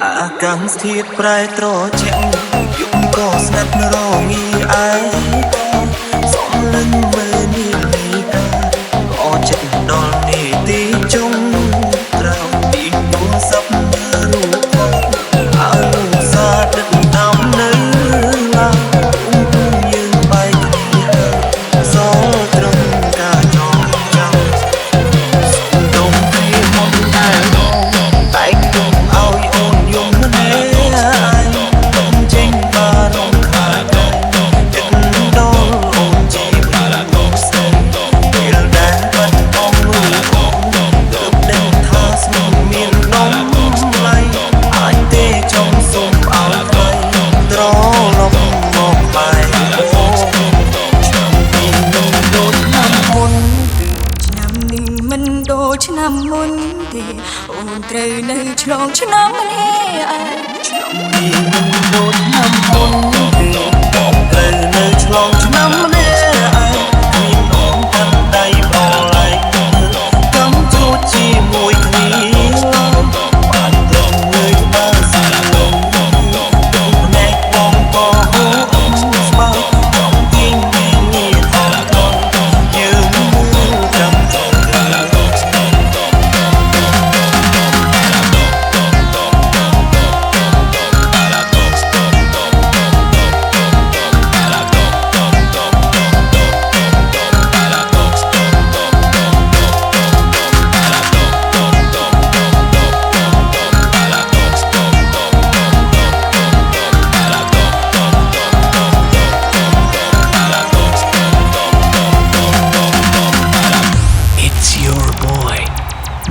អាកាំងស្ថិតប្រែត្រជាក់យំក៏ស្ងាត់រងាឯសំលឹងមើលនេះក៏ចិត្តដល់នេះទីចុងក្រៅពីទូរស័ព្ទមើលរូបអើសាដឹកតាមនៅឡាយើងបែកគ្នាសល់ត្រឹមការចងចាំសុំទៅពីមកដែរតែគុំឲ្យអូនយំម្នាក់គុំចេញបារម្ភខាតចិត្តដល់អូនជាបារម្ភស្ទើពេលដែលបាត់បង់រូបអូនទើបដឹងថាស្មោះមាននំឡៃអាចទេចង់សុំឲ្យថ្លៃត្រឡប់មកបែរអូនឆ្នាំនេះមិនដូចឆ្នាំមុនឆ្នាំនេះមិនដូចឆ្នាំមុនទេអូនត្រូវនៅឆ្លងឆ្នាំនេះឯងឆ្នាំនេះមិនដូចឆ្នាំមុនទេបងត្រូវនៅឆ្លងឆ្នាំនេះឯងមានអូនកាន់ដៃបងឡែកកំជួតជាមួយគ្នាបានលងលើបានសាឡងណែបងក៏ហូរអូនស្បើចង់ទាញមានថតយើងមើលចាំ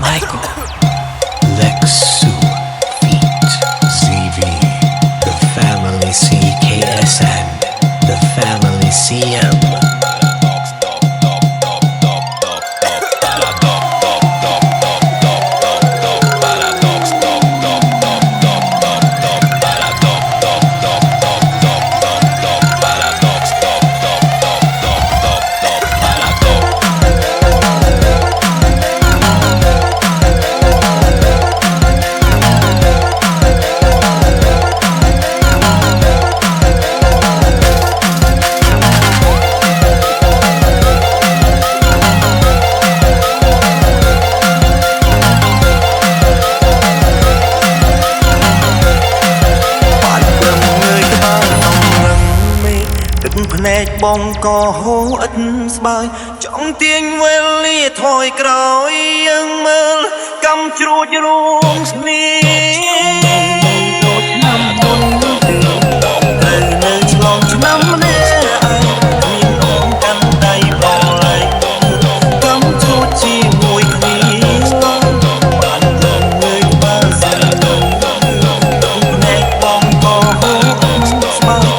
Michael Lexu Feet ZV The Family CKS and The Family CMភ្នែកបងក៏ហូរឥតស្បើយចង់ទាញវេលាថយក្រោយយើងមើលកំជ្រួចរួមគ្នាឆ្នាំមុនត្រូវនៅឆ្លងឆ្នាំនេះមានអូនកាន់ដៃបងឡែកកំជ្រួចជាមួយគ្នាបានលងលើបានសាឡងភ្នែកបងក៏ហូរឥតស្បើយ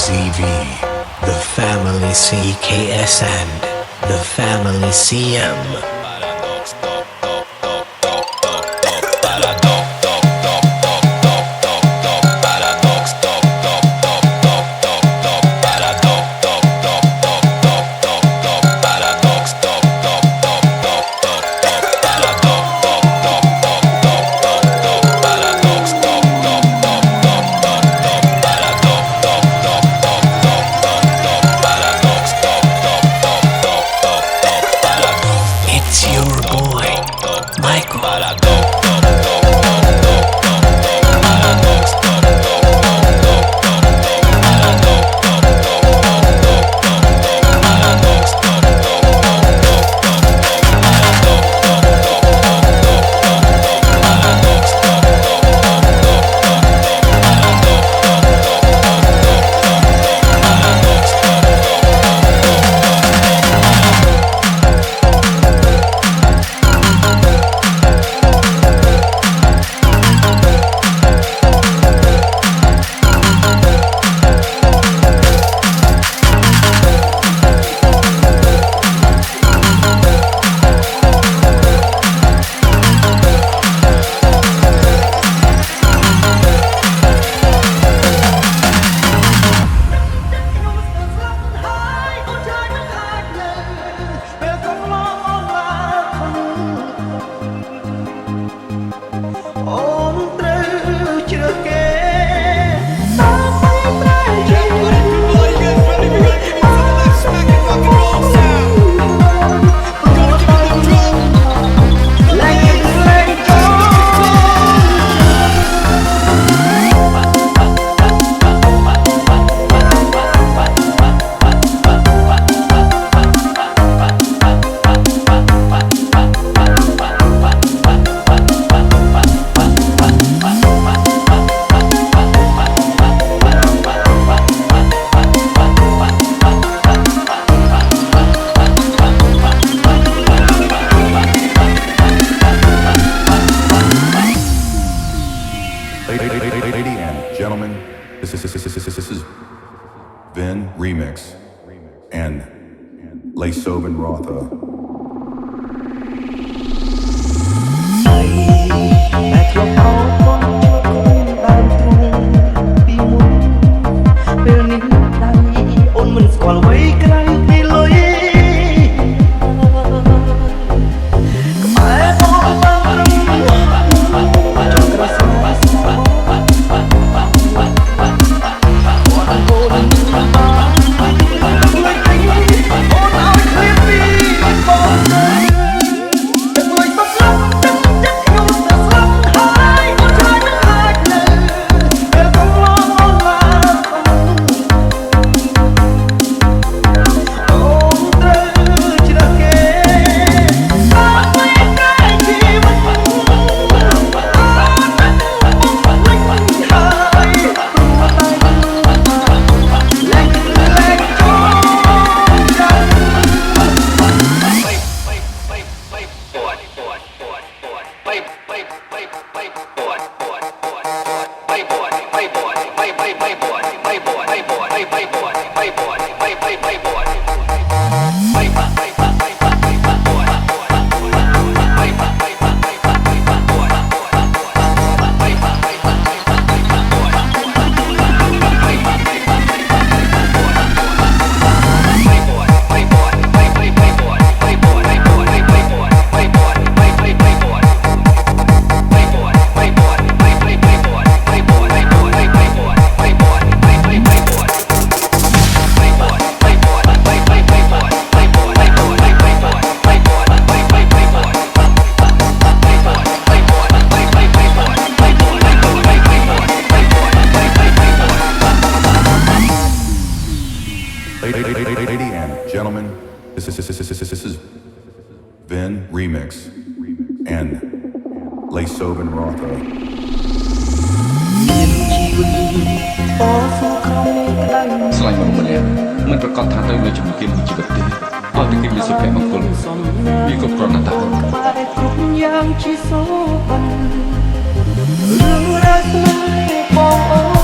ZV, The Family CKS and The Family CM Lasoven Rotha. តែធ្លាប់អោបបងដើមទ្រូងពីមុនពេលនេះដៃអូនមិនស្គាល់អ្វីក្រៅពីលុយក្បែរបងបានរំចង់ក្រសាអូនអូនLady and gentlemen, this is Vin Remix and Lasoven Rotha. ស្លាញ់មនុស្សម្នាក់មិនប្រកាសថាទៅលើជំនាញមួយជីវិតទេឲ្យតែគេមានសុភមង្គលវាក៏គ្រាន់តែគ្រប់យ៉ាងជាសូបិនរឿងរ៉ាវស្នេហ៍បងអូន